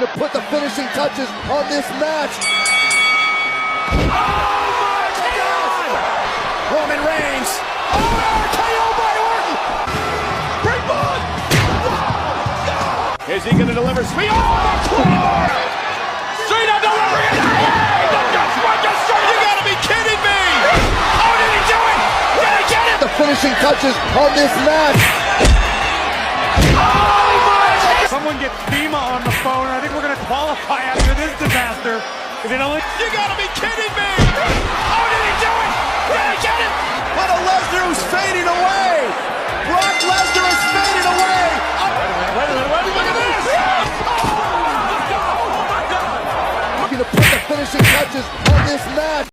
to put the finishing touches on this match. Oh my God! Roman Reigns. Oh, RKO by Orton. Bring on. No. Is he going to deliver? Sweet. Oh, the floor. Cena delivering it. You got to be kidding me. Oh, did he do it? Did he get it? The finishing touches on this match. Oh my God. Someone get FEMA on the phone. I think we're going to qualify after this disaster. If it only... You gotta be kidding me! Oh, did he do it? Did he get it? What a Lesnar who's fading away! Brock Lesnar is fading away! Wait a minute, look at this! Oh my God! Looking to put the finishing touches on this match.